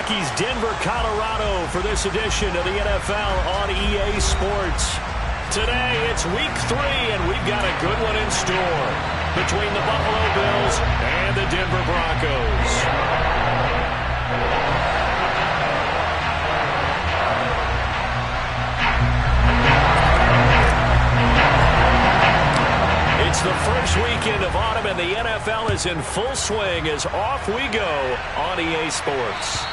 Rockies, Denver, Colorado for this edition of the NFL on EA Sports. Today, it's week 3, and we've got a good one in store between the Buffalo Bills and the Denver Broncos. It's the first weekend of autumn, and the NFL is in full swing as off we go on EA Sports.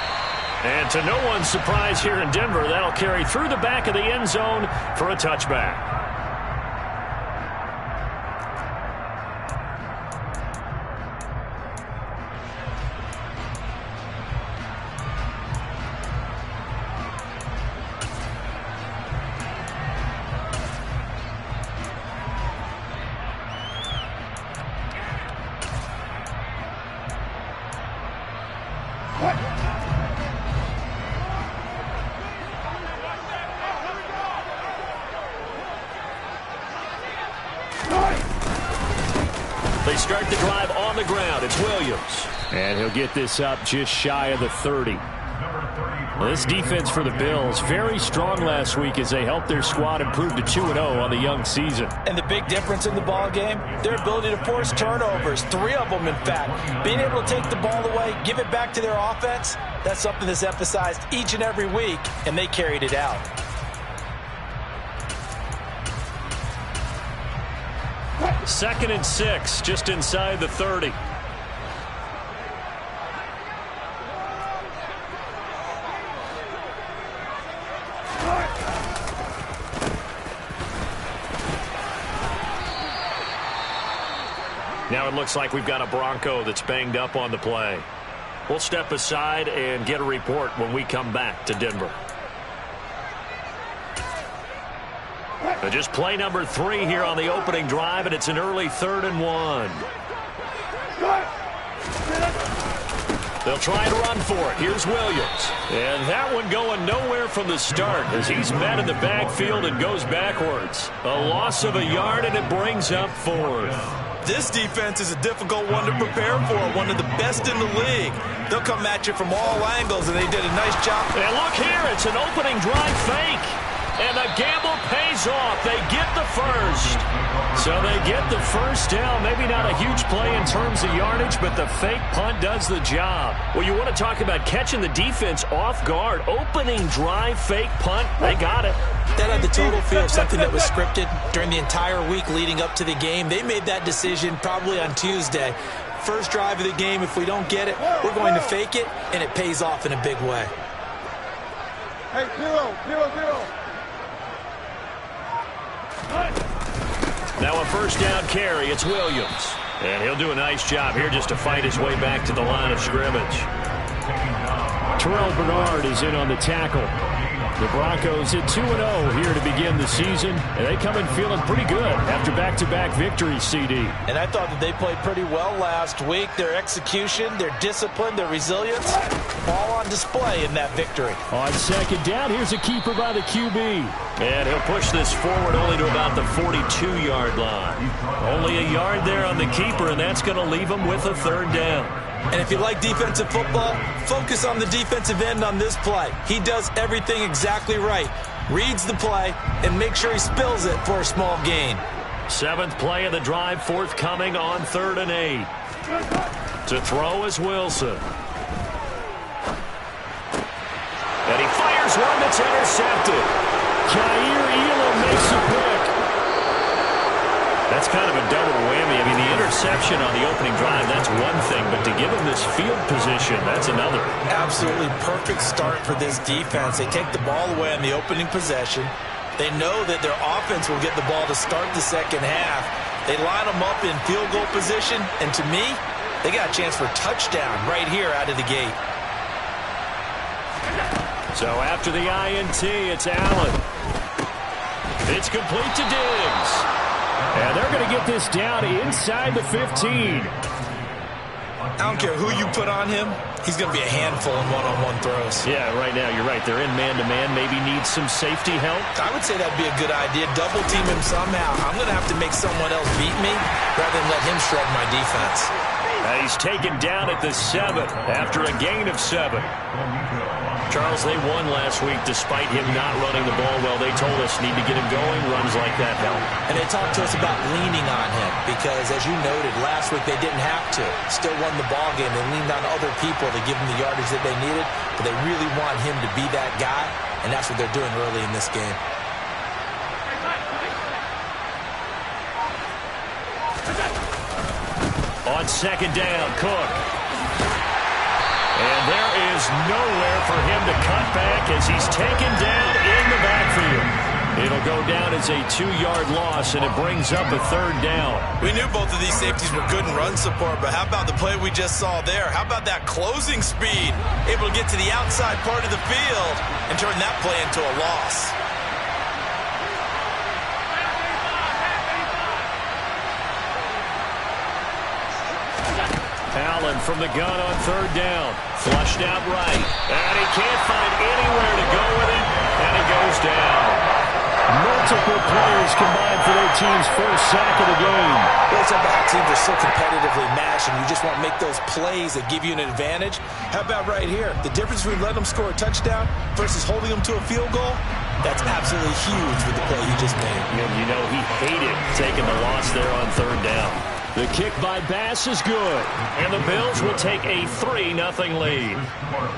And to no one's surprise here in Denver, that'll carry through the back of the end zone for a touchback. They start the drive on the ground. It's Williams. And he'll get this up just shy of the 30. Well, this defense for the Bills, very strong last week as they helped their squad improve to 2-0 on the young season. And the big difference in the ball game, their ability to force turnovers, 3 of them in fact. Being able to take the ball away, give it back to their offense, that's something that's emphasized each and every week, and they carried it out. Second and 6, just inside the 30. Now it looks like we've got a Bronco that's banged up on the play. We'll step aside and get a report when we come back to Denver. Just play number 3 here on the opening drive, and it's an early 3rd and 1. They'll try and run for it. Here's Williams. And that one going nowhere from the start as he's met in the backfield and goes backwards. A loss of a yard, and it brings up 4th. This defense is a difficult one to prepare for, one of the best in the league. They'll come at you from all angles, and they did a nice job. And look here, it's an opening drive fake. And the gamble pays off. They get the first. So they get the first down. Maybe not a huge play in terms of yardage, but the fake punt does the job. Well, you want to talk about catching the defense off guard. Opening drive, fake punt, they got it. That had the total feel of something that was scripted during the entire week leading up to the game. They made that decision probably on Tuesday. First drive of the game, if we don't get it, we're going to fake it, and it pays off in a big way. Hey, 0-0-0. Now a first down carry. It's Williams. And he'll do a nice job here just to fight his way back to the line of scrimmage. Terrell Bernard is in on the tackle. The Broncos at 2-0 here to begin the season, and they come in feeling pretty good after back-to-back victories, CD. And I thought that they played pretty well last week. Their execution, their discipline, their resilience, all on display in that victory. On second down, here's a keeper by the QB. And he'll push this forward only to about the 42-yard line. Only a yard there on the keeper, and that's going to leave him with a 3rd down. And if you like defensive football, focus on the defensive end on this play. He does everything exactly right. Reads the play and makes sure he spills it for a small gain. 7th play of the drive, forthcoming on 3rd and 8. To throw is Wilson. And he fires one that's intercepted. Jair Elam makes a pick. That's kind of a double whammy. I mean, the interception on the opening drive, that's one thing, but to give him this field position, that's another. Absolutely perfect start for this defense. They take the ball away on the opening possession. They know that their offense will get the ball to start the second half. They line them up in field goal position, and to me, they got a chance for a touchdown right here out of the gate. So after the INT, it's Allen. It's complete to Diggs. And they're going to get this down inside the 15. I don't care who you put on him. He's going to be a handful in one-on-one throws. Yeah, right now, you're right. They're in man-to-man. Maybe needs some safety help. I would say that'd be a good idea. Double team him somehow. I'm going to have to make someone else beat me rather than let him shred my defense. He's taken down at the 7 after a gain of 7. Charles, they won last week despite him not running the ball well. They told us need to get him going. Runs like that help. And they talked to us about leaning on him because, as you noted, last week they didn't have to. Still won the ball game. They leaned on other people to give them the yardage that they needed, but they really want him to be that guy, and that's what they're doing early in this game. On second down, Cook. And there is nowhere for him to cut back as he's taken down in the backfield. It'll go down as a 2-yard loss, and it brings up a 3rd down. We knew both of these safeties were good in run support, but how about the play we just saw there? How about that closing speed? Able to get to the outside part of the field and turn that play into a loss. Allen from the gun on 3rd down. Flushed out right. And he can't find anywhere to go with it. And he goes down. Multiple players combined for their team's first sack of the game. Those back teams are so competitively matched, and you just want to make those plays that give you an advantage. How about right here? The difference between letting them score a touchdown versus holding them to a field goal, that's absolutely huge with the play he just made. And you know he hated taking the loss there on 3rd down. The kick by Bass is good, and the Bills will take a 3-0 lead.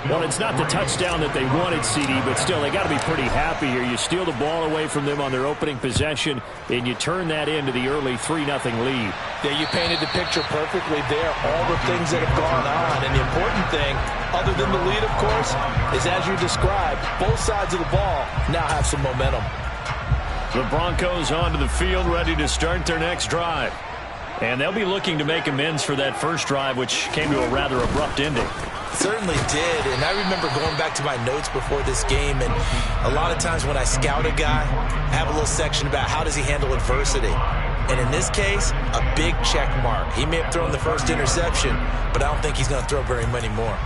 Well, it's not the touchdown that they wanted, CD, but still, they got to be pretty happy here. You steal the ball away from them on their opening possession, and you turn that into the early 3-0 lead. Yeah, you painted the picture perfectly there, all the things that have gone on. And the important thing, other than the lead, of course, is as you described, both sides of the ball now have some momentum. The Broncos onto the field, ready to start their next drive. And they'll be looking to make amends for that first drive, which came to a rather abrupt ending. Certainly did, and I remember going back to my notes before this game, and a lot of times when I scout a guy, I have a little section about how does he handle adversity. And in this case, a big check mark. He may have thrown the first interception, but I don't think he's going to throw very many more.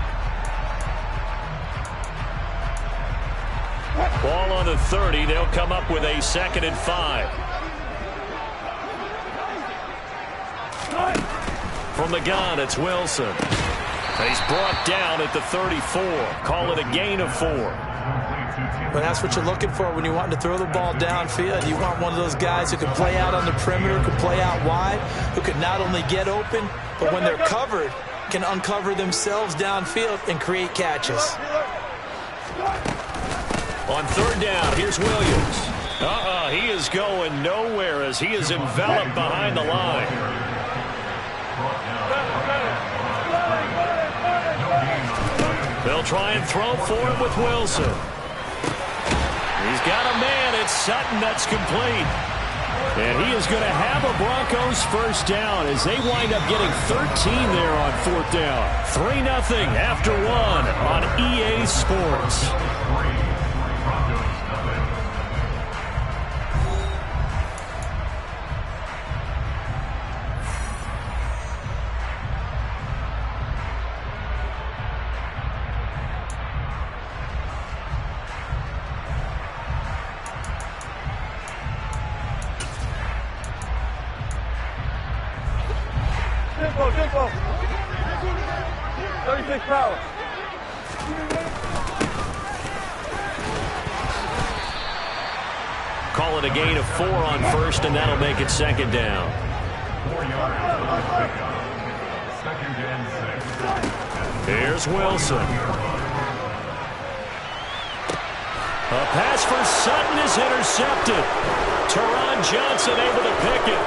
Ball on the 30. They'll come up with a 2nd and 5. From the gun, it's Wilson. He's brought down at the 34. Call it a gain of 4. But that's what you're looking for when you want to throw the ball downfield. You want one of those guys who can play out on the perimeter, can play out wide, who can not only get open, but when they're covered, can uncover themselves downfield and create catches. On 3rd down, here's Williams. He is going nowhere as he is enveloped behind the line. They'll try and throw for him with Wilson. He's got a man. It's Sutton that's complete. And he is going to have a Broncos first down as they wind up getting 13 there on 4th down. 3-0 after 1 on EA Sports. Tempo. 36 power. Call it a gain of 4 on 1st, and that'll make it 2nd down. 2nd and 6. Here's Wilson. A pass for Sutton is intercepted. Teron Johnson able to pick it.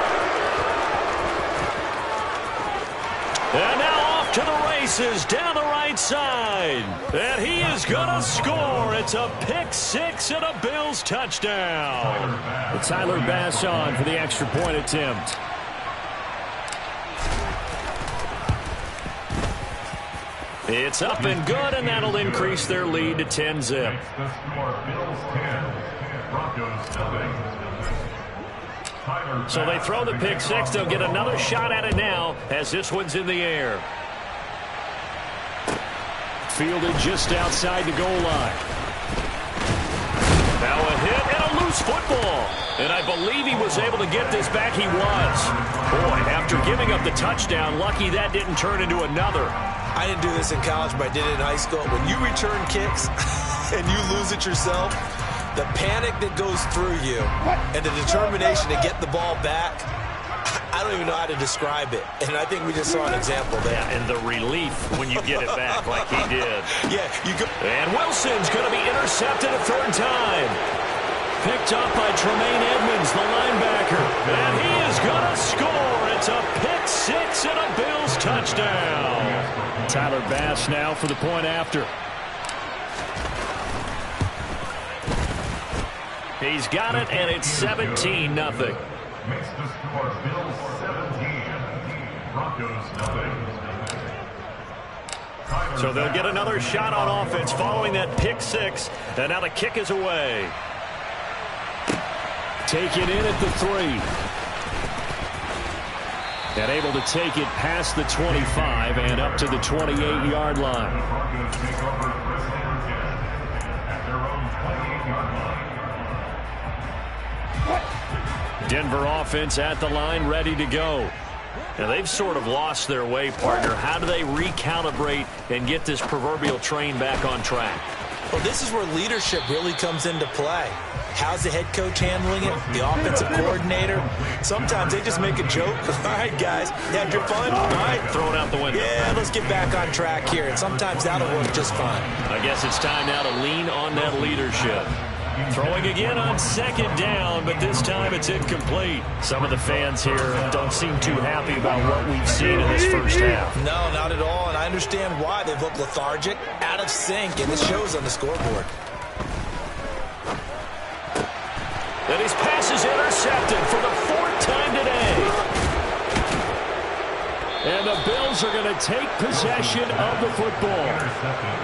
And now off to the races down the right side. And he is going to score. It's a pick 6 and a Bills touchdown. Tyler Bass on for the extra point attempt. It's up and good, and that'll increase their lead to 10-zip. So they throw the pick 6. They'll get another shot at it now as this one's in the air. Fielded just outside the goal line. Now a hit and a loose loose football. And I believe he was able to get this back. He was. Boy, after giving up the touchdown, lucky that didn't turn into another. I didn't do this in college, but I did it in high school. When you return kicks and you lose it yourself, the panic that goes through you and the determination to get the ball back, I don't even know how to describe it. And I think we just saw an example there. Yeah, and the relief when you get it back like he did. Yeah, you go. And Wilson's going to be intercepted a third time. Picked up by Tremaine Edmonds, the linebacker. And he is going to score. It's a pick six and a Bills touchdown. Tyler Bass now for the point after. He's got it, and it's 17-0. Makes the score Bills 17, Broncos 9. So they'll get another shot on offense following that pick six, and now the kick is away. Take it in at the 3. And able to take it past the 25 and up to the 28-yard line. The Broncos take over first and 10 at their own 28-yard line. Denver offense at the line, ready to go. Now they've sort of lost their way, partner. How do they recalibrate and get this proverbial train back on track? Well, this is where leadership really comes into play. How's the head coach handling it? The offensive coordinator? Sometimes they just make a joke. All right, guys, had your fun? All right. Throw it out the window. Yeah, let's get back on track here. And sometimes that'll work just fine. I guess it's time now to lean on that leadership. Throwing again on second down, but this time it's incomplete. Some of the fans here don't seem too happy about what we've seen in this first half. No, not at all, and I understand why. They've looked lethargic, out of sync, and it shows on the scoreboard. And his pass is intercepted for the 4th time today. And the Bills are going to take possession of the football.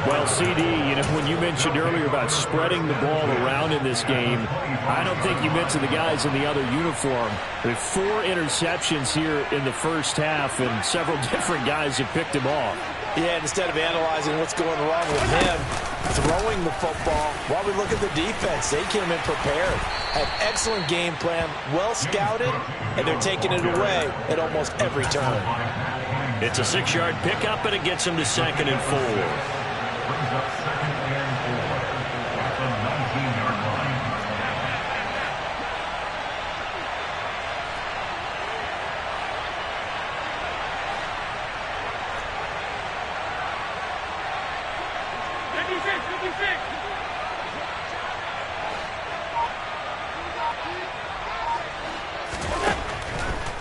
Well, CD, you know, when you mentioned earlier about spreading the ball around in this game, I don't think you mentioned the guys in the other uniform. There are 4 interceptions here in the first half, and several different guys have picked him off. Yeah, instead of analyzing what's going wrong with him, throwing the football, while we look at the defense, they came in prepared. Had excellent game plan, well scouted, and they're taking it away at almost every turn. It's a 6-yard pickup, and it gets him to 2nd and 4. Brings up 2nd and 4 at the 19-yard line.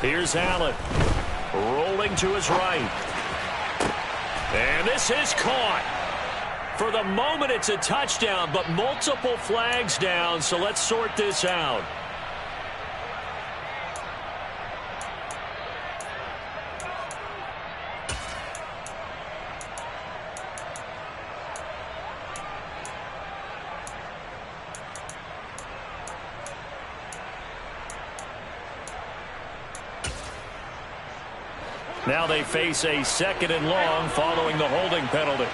Here's Allen, rolling to his right. And this is caught. For the moment, it's a touchdown, but multiple flags down, so let's sort this out. Now they face a 2nd and long following the holding penalty.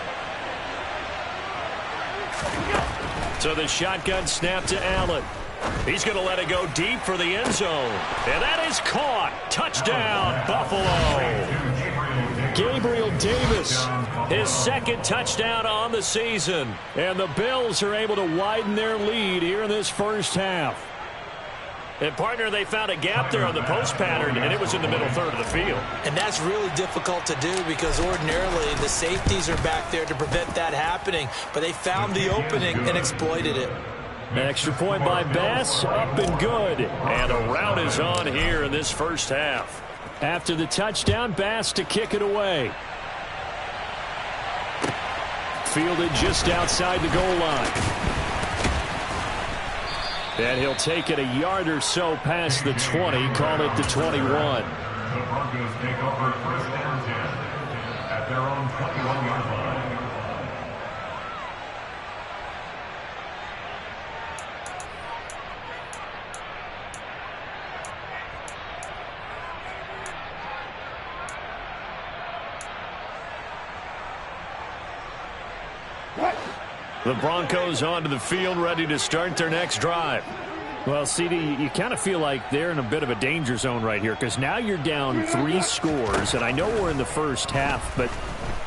So the shotgun snap to Allen. He's going to let it go deep for the end zone. And that is caught. Touchdown, Buffalo. Gabriel Davis, his 2nd touchdown on the season. And the Bills are able to widen their lead here in this first half. And, partner, they found a gap there on the post pattern, and it was in the middle third of the field. And that's really difficult to do because ordinarily the safeties are back there to prevent that happening. But they found the opening and exploited it. An extra point by Bass, up and good. And a rout is on here in this first half. After the touchdown, Bass to kick it away. Fielded just outside the goal line. And he'll take it a yard or so past the 20, call it the 21. The Broncos take over first and 10 at their own 21-yard line. The Broncos onto the field, ready to start their next drive. Well, CD, you kind of feel like they're in a bit of a danger zone right here because now you're down 3 scores, and I know we're in the first half, but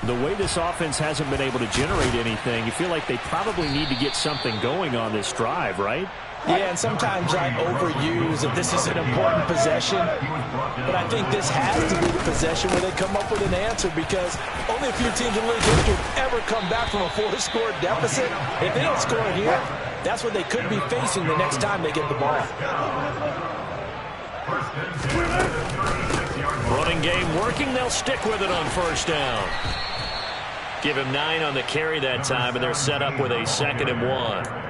the way this offense hasn't been able to generate anything, you feel like they probably need to get something going on this drive, right? Yeah, and sometimes I overuse that this is an important possession, but I think this has to be the possession where they come up with an answer because only a few teams in league history have ever come back from a 4-score deficit. If they don't score here, that's what they could be facing the next time they get the ball. Running game working. They'll stick with it on first down. Give him 9 on the carry that time, and they're set up with a 2nd and 1.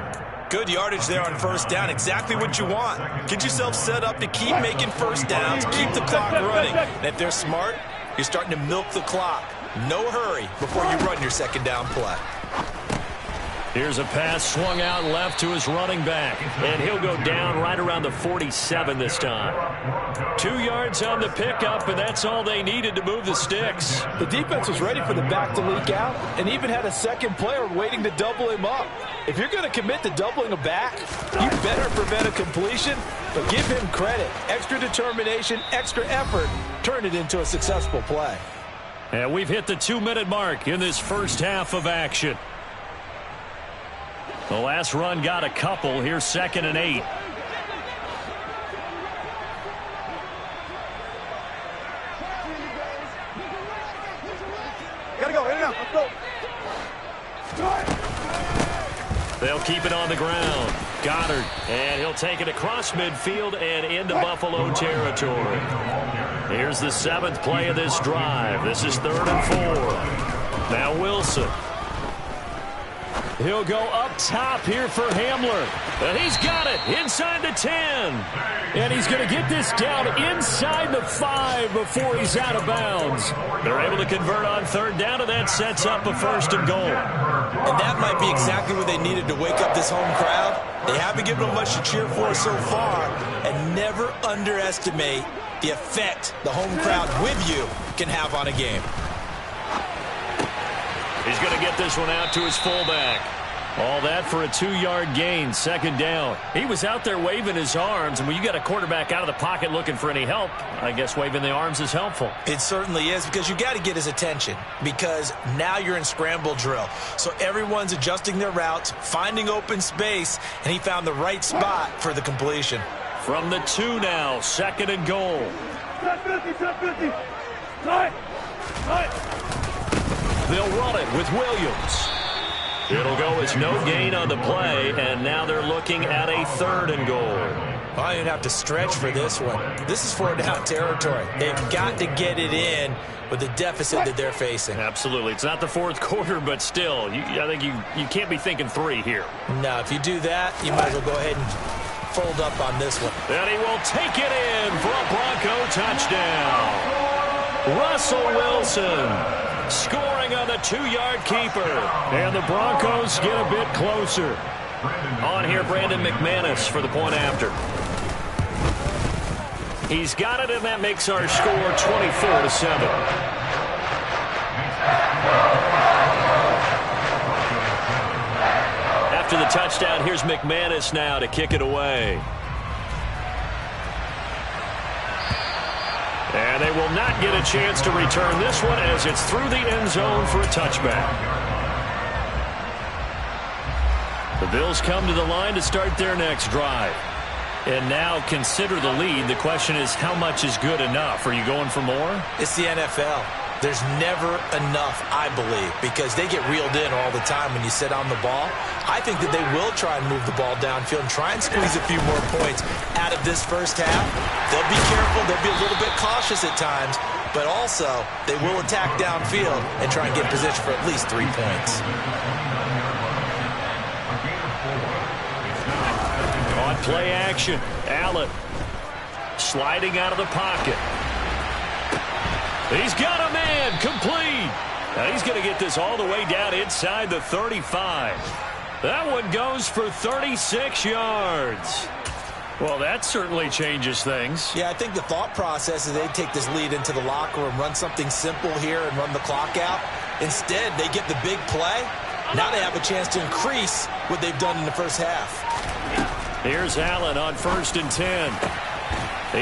Good yardage there on first down. Exactly what you want. Get yourself set up to keep making first downs, keep the clock running. And if they're smart, you're starting to milk the clock. No hurry before you run your 2nd down play. Here's a pass swung out left to his running back. And he'll go down right around the 47 this time. 2 yards on the pickup, and that's all they needed to move the sticks. The defense was ready for the back to leak out and even had a second player waiting to double him up. If you're going to commit to doubling a back, you better prevent a completion, but give him credit. Extra determination, extra effort, turn it into a successful play. And we've hit the 2-minute mark in this first half of action. The last run got a couple. Here's 2nd and 8. Gotta go, in and out, let's go. They'll keep it on the ground. Goddard, and he'll take it across midfield and into Buffalo territory. Here's the 7th play of this drive. This is 3rd and 4. Now Wilson. He'll go up top here for Hamler. And he's got it inside the 10. And he's going to get this down inside the 5 before he's out of bounds. They're able to convert on 3rd down, and that sets up a 1st and goal. And that might be exactly what they needed to wake up this home crowd. They haven't given them much to cheer for so far. And never underestimate the effect the home crowd with you can have on a game. He's going to get this one out to his fullback. All that for a 2-yard gain, 2nd down. He was out there waving his arms, and when you got a quarterback out of the pocket looking for any help, I guess waving the arms is helpful. It certainly is, because you got to get his attention, because now you're in scramble drill. So everyone's adjusting their routes, finding open space, and he found the right spot for the completion. From the 2 now, 2nd and goal. They'll run it with Williams. It'll go as no gain on the play, and now they're looking at a 3rd and goal. Well, you'd have to stretch for this one. This is 4-down territory. They've got to get it in with the deficit that they're facing. Absolutely. It's not the 4th quarter, but still, I think you can't be thinking 3 here. No, if you do that, you might as well go ahead and fold up on this one. And he will take it in for a Bronco touchdown. Russell Wilson scoring on the 2-yard keeper. And the Broncos get a bit closer. On here, Brandon McManus for the point after. He's got it, and that makes our score 24-7. After the touchdown, here's McManus now to kick it away. And they will not get a chance to return this one as it's through the end zone for a touchback. The Bills come to the line to start their next drive. And now consider the lead. The question is, how much is good enough? Are you going for more? It's the NFL. There's never enough, I believe, because they get reeled in all the time when you sit on the ball. I think that they will try and move the ball downfield and try and squeeze a few more points out of this first half. They'll be careful. They'll be a little bit cautious at times, but also they will attack downfield and try and get position for at least 3 points. On play action, Allen sliding out of the pocket. He's got a man, complete. Now he's going to get this all the way down inside the 35. That one goes for 36 yards. Well, that certainly changes things. Yeah, I think the thought process is they take this lead into the locker room, run something simple here and run the clock out. Instead, they get the big play. Now they have a chance to increase what they've done in the first half. Here's Allen on 1st and 10.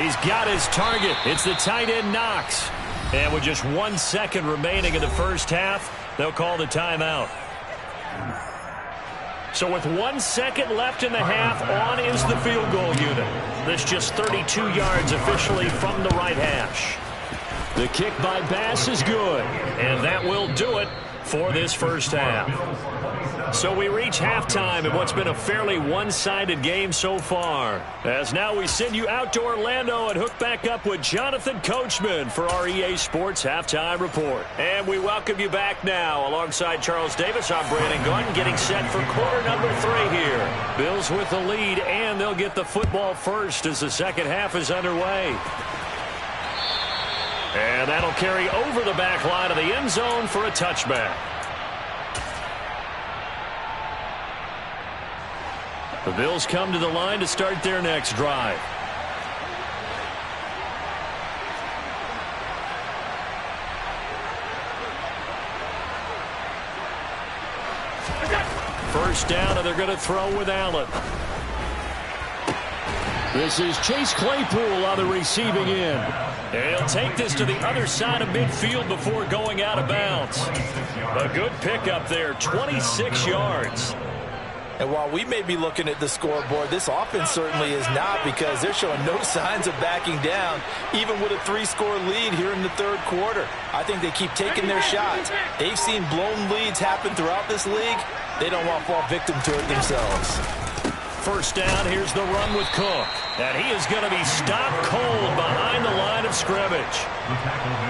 He's got his target. It's the tight end Knox. And with just 1 second remaining in the first half, they'll call the timeout. So with 1 second left in the half, on is the field goal unit. That's just 32 yards officially from the right hash. The kick by Bass is good, and that will do it for this first half. So we reach halftime in what's been a fairly one-sided game so far. As now we send you out to Orlando and hook back up with Jonathan Coachman for our EA Sports Halftime Report. And we welcome you back now. Alongside Charles Davis, I'm Brandon Gunn, getting set for quarter number 3 here. Bills with the lead, and they'll get the football first as the second half is underway. And that'll carry over the back line of the end zone for a touchback. The Bills come to the line to start their next drive. First down, and they're going to throw with Allen. This is Chase Claypool on the receiving end. And he'll take this to the other side of midfield before going out of bounds. A good pickup there, 26 yards. And while we may be looking at the scoreboard, this offense certainly is not, because they're showing no signs of backing down, even with a 3-score lead here in the third quarter. I think they keep taking their shots. They've seen blown leads happen throughout this league. They don't want to fall victim to it themselves. First down, here's the run with Cook. And he is going to be stopped cold behind the line of scrimmage.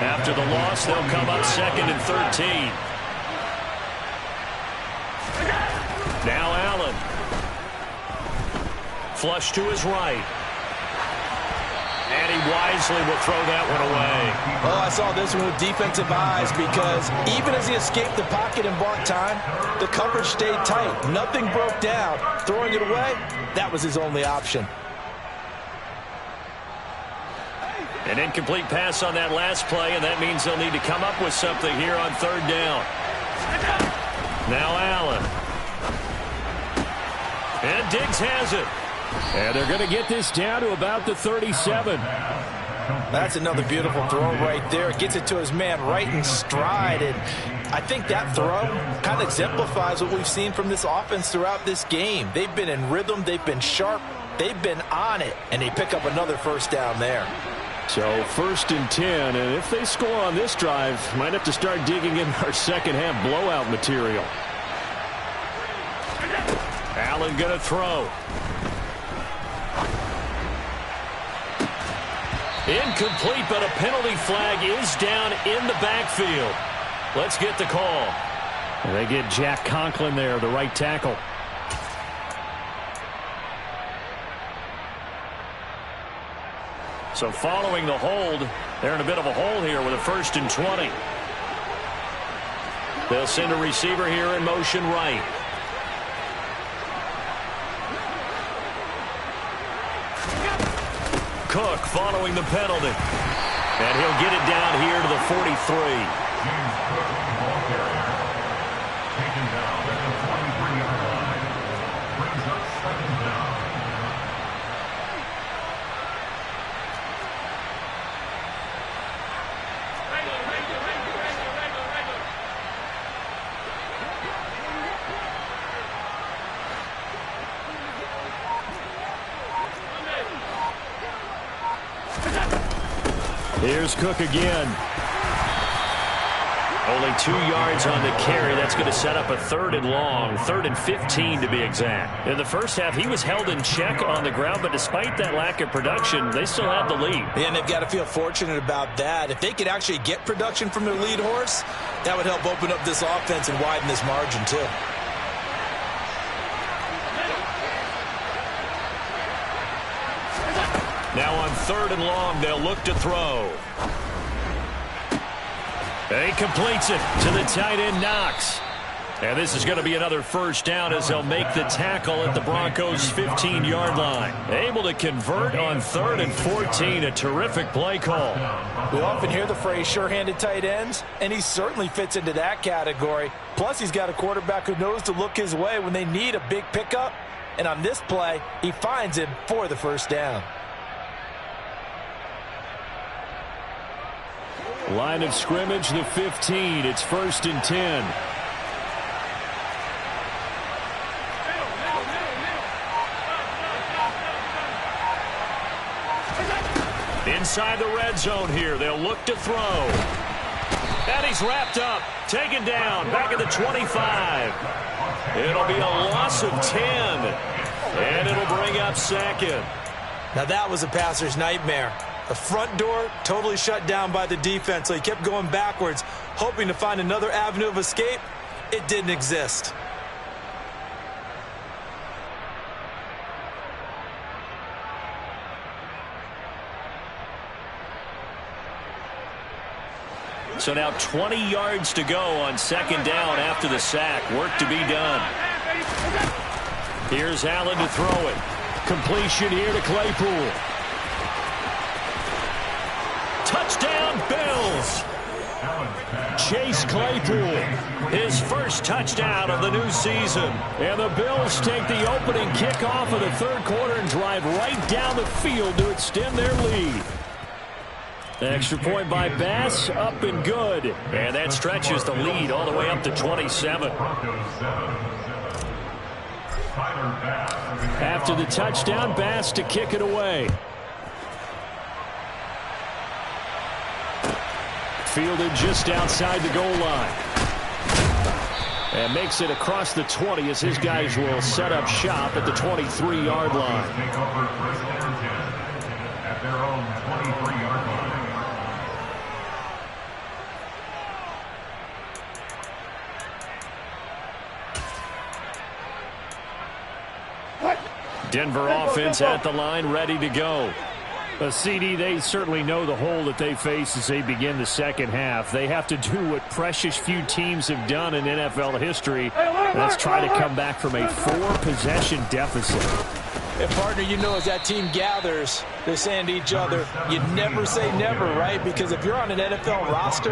After the loss, they'll come up 2nd and 13. Now Allen. Flush to his right. And he wisely will throw that one away. Well, I saw this one with defensive eyes, because even as he escaped the pocket and bought time, the coverage stayed tight. Nothing broke down. Throwing it away, that was his only option. An incomplete pass on that last play, and that means they'll need to come up with something here on 3rd down. Now Allen. And Diggs has it. And they're going to get this down to about the 37. That's another beautiful throw right there. Gets it to his man right in stride. And I think that throw kind of exemplifies what we've seen from this offense throughout this game. They've been in rhythm. They've been sharp. They've been on it. And they pick up another first down there. So 1st and 10. And if they score on this drive, might have to start digging in our second half blowout material. Allen going to throw. Incomplete, but a penalty flag is down in the backfield. Let's get the call. And they get Jack Conklin there, the right tackle. So following the hold, they're in a bit of a hole here with a 1st and 20. They'll send a receiver here in motion right. Cook following the penalty. And he'll get it down here to the 43. James Cook, ball carrier, taken down at the 43-yard line. Brings up 2nd down. Here's Cook again. Only 2 yards on the carry. That's going to set up a 3rd and long, 3rd and 15 to be exact. In the first half, he was held in check on the ground, but despite that lack of production, they still have the lead. And they've got to feel fortunate about that. If they could actually get production from their lead horse, that would help open up this offense and widen this margin too. Now on 3rd and long, they'll look to throw. And he completes it to the tight end Knox. And this is going to be another first down as they'll make the tackle at the Broncos' 15-yard line. Able to convert on 3rd and 14. A terrific play call. We often hear the phrase sure-handed tight ends, and he certainly fits into that category. Plus, he's got a quarterback who knows to look his way when they need a big pickup. And on this play, he finds him for the first down. Line of scrimmage, the 15. It's 1st and 10. Inside the red zone here. They'll look to throw. And he's wrapped up. Taken down. Back at the 25. It'll be a loss of 10. And it'll bring up 2nd. Now that was a passer's nightmare. The front door totally shut down by the defense, so he kept going backwards, hoping to find another avenue of escape. It didn't exist. So now 20 yards to go on 2nd down after the sack. Work to be done. Here's Allen to throw it. Completion here to Claypool. Touchdown, Bills. Chase Claypool, his first touchdown of the new season. And the Bills take the opening kickoff of the 3rd quarter and drive right down the field to extend their lead. Extra point by Bass, up and good. And that stretches the lead all the way up to 27. After the touchdown, Bass to kick it away. Fielded just outside the goal line. And makes it across the 20 as his guys will set up shop at the 23-yard line. At their own 23-yard line. Denver offense at the line, ready to go. CD, they certainly know the hole that they face as they begin the 2nd half. They have to do what precious few teams have done in NFL history. Let's try to come back from a 4-possession deficit. And, partner, you know, as that team gathers, they're saying to each other, you never say never, right? Because if you're on an NFL roster,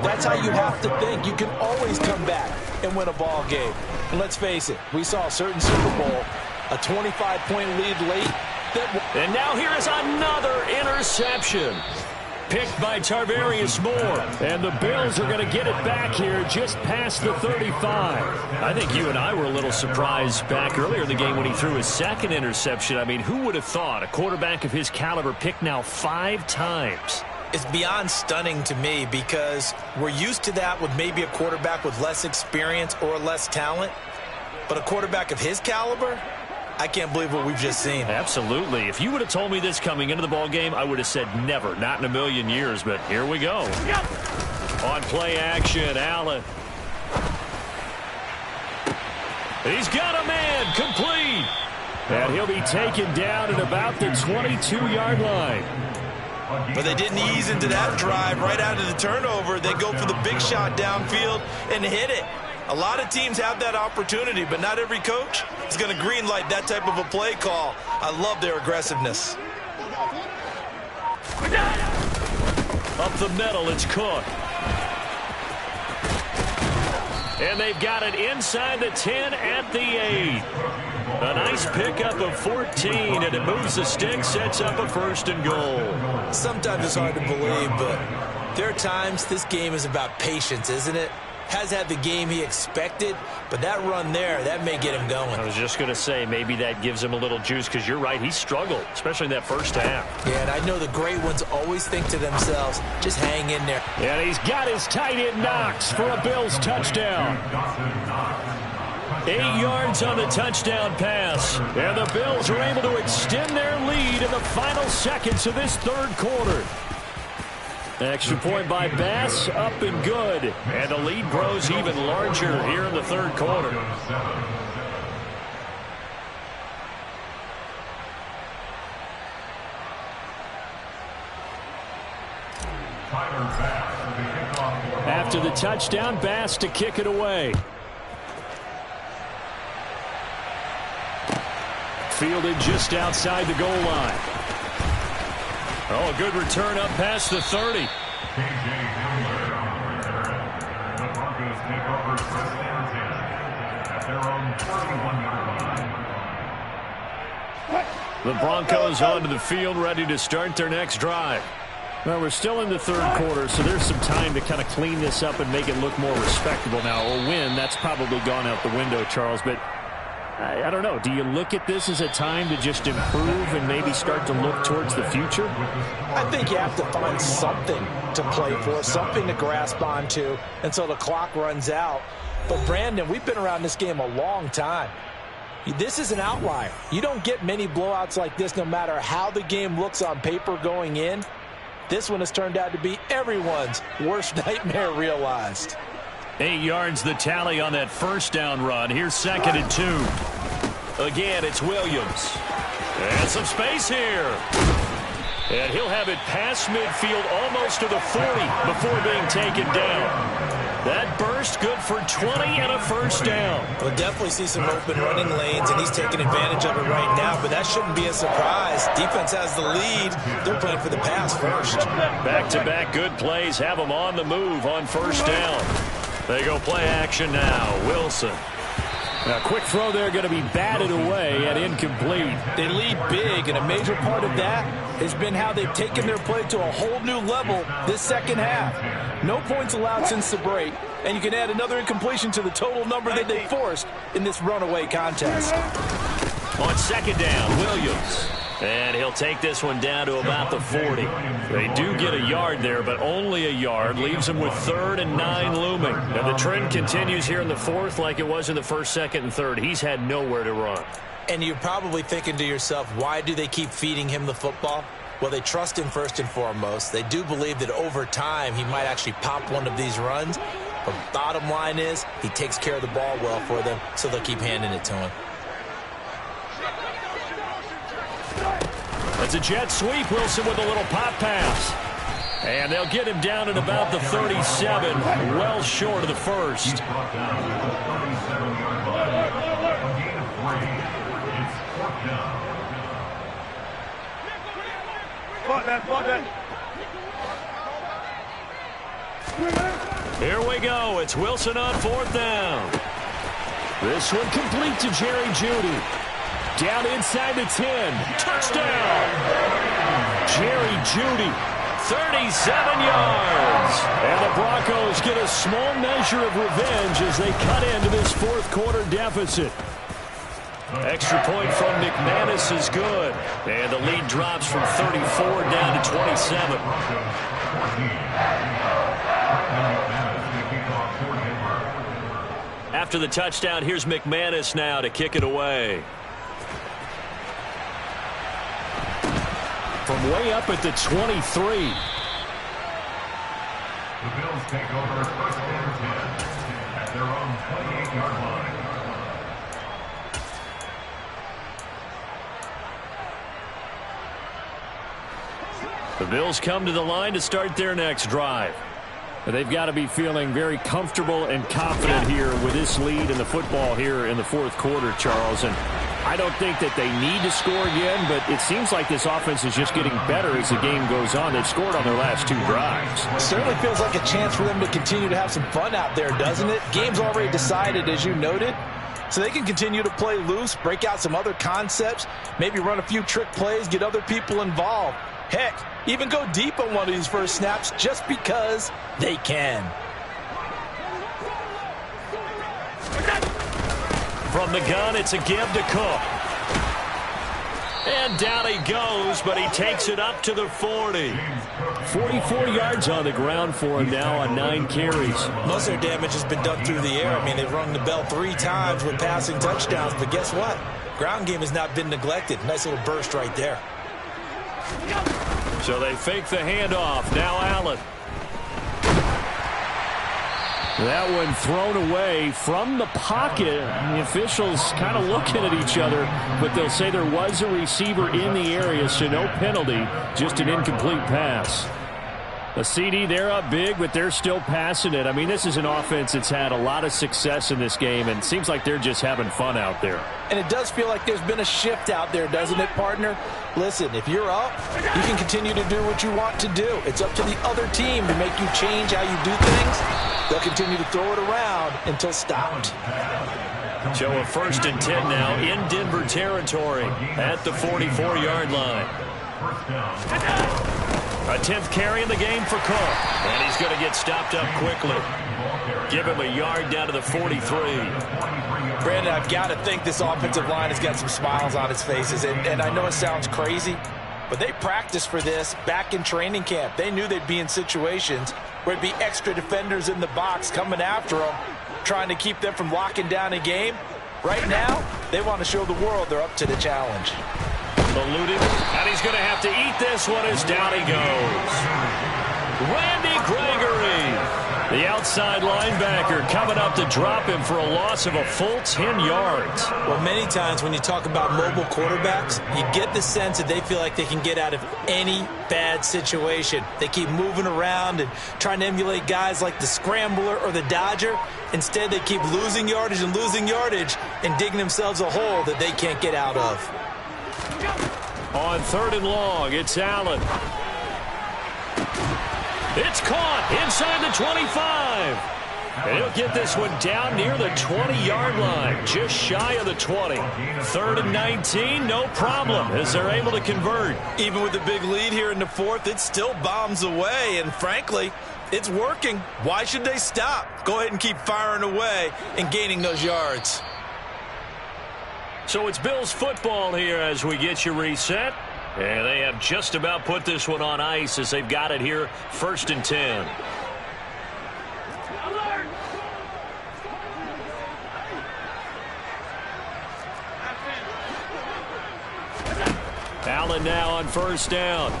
that's how you have to think. You can always come back and win a ball game. And let's face it, we saw a certain Super Bowl, a 25-point lead late. And now here is another interception. Picked by Tarvarius Moore. And the Bills are going to get it back here just past the 35. I think you and I were a little surprised back earlier in the game when he threw his 2nd interception. I mean, who would have thought a quarterback of his caliber picked now 5 times? It's beyond stunning to me because we're used to that with maybe a quarterback with less experience or less talent. But a quarterback of his caliber, I can't believe what we've just seen. Absolutely. If you would have told me this coming into the ball game, I would have said never, not in a million years. But here we go. On play action, Allen. He's got a man, complete. And he'll be taken down at about the 22-yard line. But they didn't ease into that drive right out of the turnover. They go for the big shot downfield and hit it. A lot of teams have that opportunity, but not every coach is going to greenlight that type of a play call. I love their aggressiveness. Up the middle, it's Cook. And they've got it inside the 10 at the 8. A nice pickup of 14, and it moves the stick, sets up a 1st and goal. Sometimes it's hard to believe, but there are times this game is about patience, isn't it? Has had the game he expected, but that run there, that may get him going. I was just going to say, maybe that gives him a little juice, because you're right, he struggled, especially in that 1st half. Yeah, and I know the great ones always think to themselves, just hang in there. And he's got his tight end Knox for a Bills touchdown. 8 yards on the touchdown pass. And the Bills are able to extend their lead in the final seconds of this 3rd quarter. Extra point by Bass, up and good. And the lead grows even larger here in the 3rd quarter. After the touchdown, Bass to kick it away. Fielded just outside the goal line. Oh, a good return up past the 30. The Broncos take over 1st and 10 at their own 31-yard line. The Broncos onto the field, ready to start their next drive. Well, we're still in the third quarter, so there's some time to kind of clean this up and make it look more respectable now. A win, that's probably gone out the window, Charles, but I don't know. Do you look at this as a time to just improve and maybe start to look towards the future? I think you have to find something to play for, something to grasp onto until the clock runs out. But, Brandon, we've been around this game a long time. This is an outlier. You don't get many blowouts like this no matter how the game looks on paper going in. This one has turned out to be everyone's worst nightmare realized. 8 yards the tally on that first down run. Here's 2nd and 2. Again, it's Williams. And some space here. And he'll have it past midfield almost to the 40 before being taken down. That burst good for 20 and a first down. We'll definitely see some open running lanes, and he's taking advantage of it right now, but that shouldn't be a surprise. Defense has the lead. They're playing for the pass first. Back-to-back good plays have them on the move on first down. They go play action now. Wilson. Now, quick throw there going to be batted away and incomplete. They lead big, and a major part of that has been how they've taken their play to a whole new level this second half. No points allowed since the break, and you can add another incompletion to the total number that they forced in this runaway contest. On second down, Williams. And he'll take this one down to about the 40. They do get a yard there, but only a yard. Leaves them with 3rd and 9 looming. And the trend continues here in the 4th like it was in the 1st, 2nd, and 3rd. He's had nowhere to run. And you're probably thinking to yourself, why do they keep feeding him the football? Well, they trust him first and foremost. They do believe that over time he might actually pop one of these runs. But bottom line is he takes care of the ball well for them, so they'll keep handing it to him. That's a jet sweep. Wilson with a little pop pass. And they'll get him down at about the 37, well short of the first. Here we go. It's Wilson on 4th down. This one complete to Jerry Jeudy. Down inside the 10. Touchdown. Jerry Jeudy, 37 yards. And the Broncos get a small measure of revenge as they cut into this 4th quarter deficit. Extra point from McManus is good. And the lead drops from 34 down to 27. After the touchdown, here's McManus now to kick it away. From way up at the 23. The Bills take over 1st and 10 at their own 28-yard line. The Bills come to the line to start their next drive. They've got to be feeling very comfortable and confident here with this lead in the football here in the 4th quarter, Charles. And I don't think that they need to score again, but it seems like this offense is just getting better as the game goes on. They've scored on their last 2 drives. It certainly feels like a chance for them to continue to have some fun out there, doesn't it? Game's already decided, as you noted. So they can continue to play loose, break out some other concepts, maybe run a few trick plays, get other people involved. Heck, even go deep on one of these first snaps just because they can. From the gun, it's a give to Cook. And down he goes, but he takes it up to the 40. 44 yards on the ground for him now on 9 carries. Most of their damage has been done through the air. I mean, they've rung the bell 3 times with passing touchdowns, but guess what? Ground game has not been neglected. Nice little burst right there. So they fake the handoff. Now Allen. That one thrown away from the pocket. The officials kind of looking at each other, but they'll say there was a receiver in the area, so no penalty, just an incomplete pass. A CD, they're up big, but they're still passing it. I mean, this is an offense that's had a lot of success in this game, and it seems like they're just having fun out there. And it does feel like there's been a shift out there, doesn't it, partner? Listen, if you're up, you can continue to do what you want to do. It's up to the other team to make you change how you do things. They'll continue to throw it around until stopped. So a 1st and 10 now in Denver territory at the 44-yard line. A 10th carry in the game for Cook. And he's going to get stopped up quickly. Give him a yard down to the 43. Brandon, I've got to think this offensive line has got some smiles on its faces. And I know it sounds crazy, but they practiced for this back in training camp. They knew they'd be in situations where it'd be extra defenders in the box coming after them, trying to keep them from locking down a game. Right now, they want to show the world they're up to the challenge. Eluded, and he's going to have to eat this one as down he goes. Randy Gregory, the outside linebacker, coming up to drop him for a loss of a full 10 yards. Well, many times when you talk about mobile quarterbacks, you get the sense that they feel like they can get out of any bad situation. They keep moving around and trying to emulate guys like the Scrambler or the Dodger. Instead, they keep losing yardage and digging themselves a hole that they can't get out of. On 3rd and long, it's Allen. It's caught inside the 25. And he'll get this one down near the 20-yard line, just shy of the 20. 3rd and 19, no problem, as they're able to convert. Even with the big lead here in the 4th, it still bombs away, and frankly, it's working. Why should they stop? Go ahead and keep firing away and gaining those yards. So it's Bills football here as we get you reset. And they have just about put this one on ice as they've got it here, 1st and 10. Allen now on 1st down.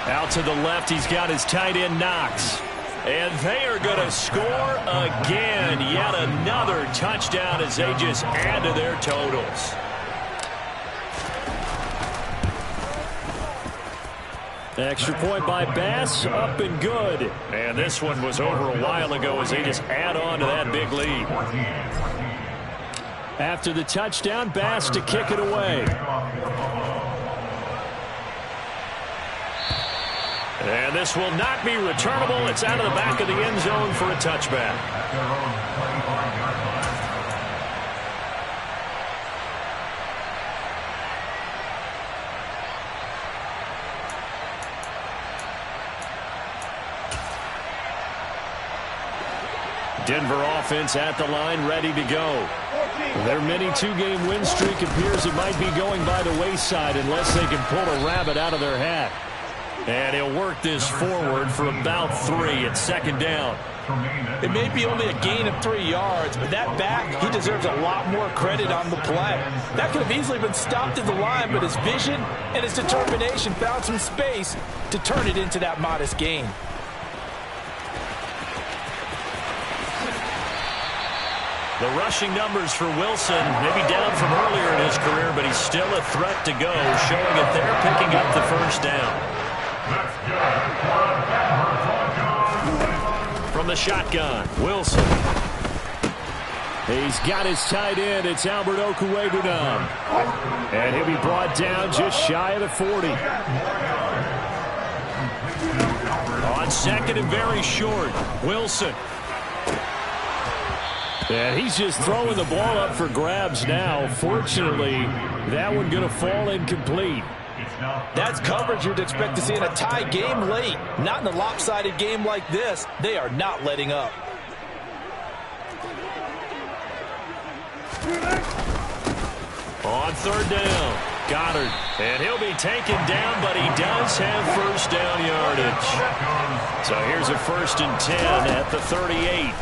Out to the left, he's got his tight end Knox. And they are going to score again. Yet another touchdown as they just add to their totals. Extra point by Bass, up and good. And this one was over a while ago as they just add on to that big lead. After the touchdown, Bass to kick it away. And this will not be returnable. It's out of the back of the end zone for a touchback. Denver offense at the line, ready to go. Their mini 2-game win streak appears it might be going by the wayside unless they can pull a rabbit out of their hat. And he'll work this forward for about 3 at 2nd down. It may be only a gain of 3 yards, but that back, he deserves a lot more credit on the play. That could have easily been stopped at the line, but his vision and his determination found some space to turn it into that modest gain. The rushing numbers for Wilson, maybe down from earlier in his career, but he's still a threat to go, showing that they're picking up the 1st down. From the shotgun, Wilson. He's got his tight end. It's Albert Okwuegbunam. And he'll be brought down just shy of the 40. On 2nd and very short, Wilson. And he's just throwing the ball up for grabs now. Fortunately, that one going to fall incomplete. That's coverage you'd expect to see in a tie game late. Not in a lopsided game like this. They are not letting up. On 3rd down, Goddard. And he'll be taken down, but he does have 1st down yardage. So here's a 1st and 10 at the 38.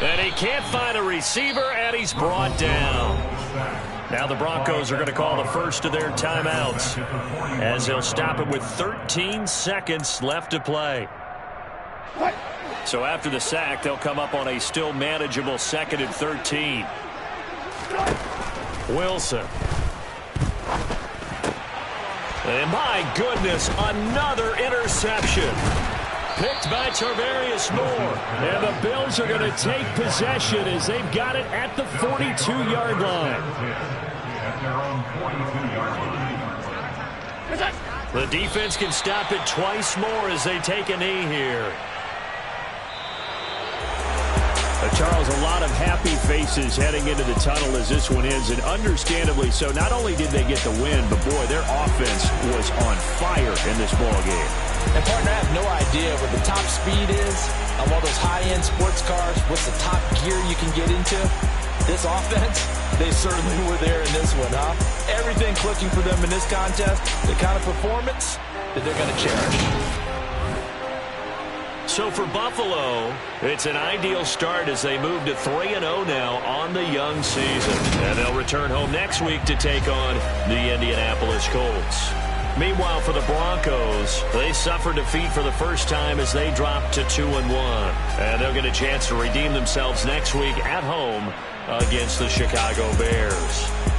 And he can't find a receiver, and he's brought down. Now the Broncos are going to call the first of their timeouts as they'll stop it with 13 seconds left to play. So after the sack, they'll come up on a still manageable 2nd and 13. Wilson. And my goodness, another interception. Picked by Tarvarius Moore. And the Bills are going to take possession as they've got it at the 42-yard line. The defense can stop it twice more as they take a knee here. Charles, a lot of happy faces heading into the tunnel as this one ends, and understandably so. Not only did they get the win, but, boy, their offense was on fire in this ball game. And, partner, I have no idea what the top speed is of all those high-end sports cars, what's the top gear you can get into. This offense, they certainly were there in this one, huh? Everything clicking for them in this contest, the kind of performance that they're going to cherish. So for Buffalo, it's an ideal start as they move to 3-0 now on the young season. And they'll return home next week to take on the Indianapolis Colts. Meanwhile, for the Broncos, they suffered defeat for the first time as they dropped to 2-1. And they'll get a chance to redeem themselves next week at home against the Chicago Bears.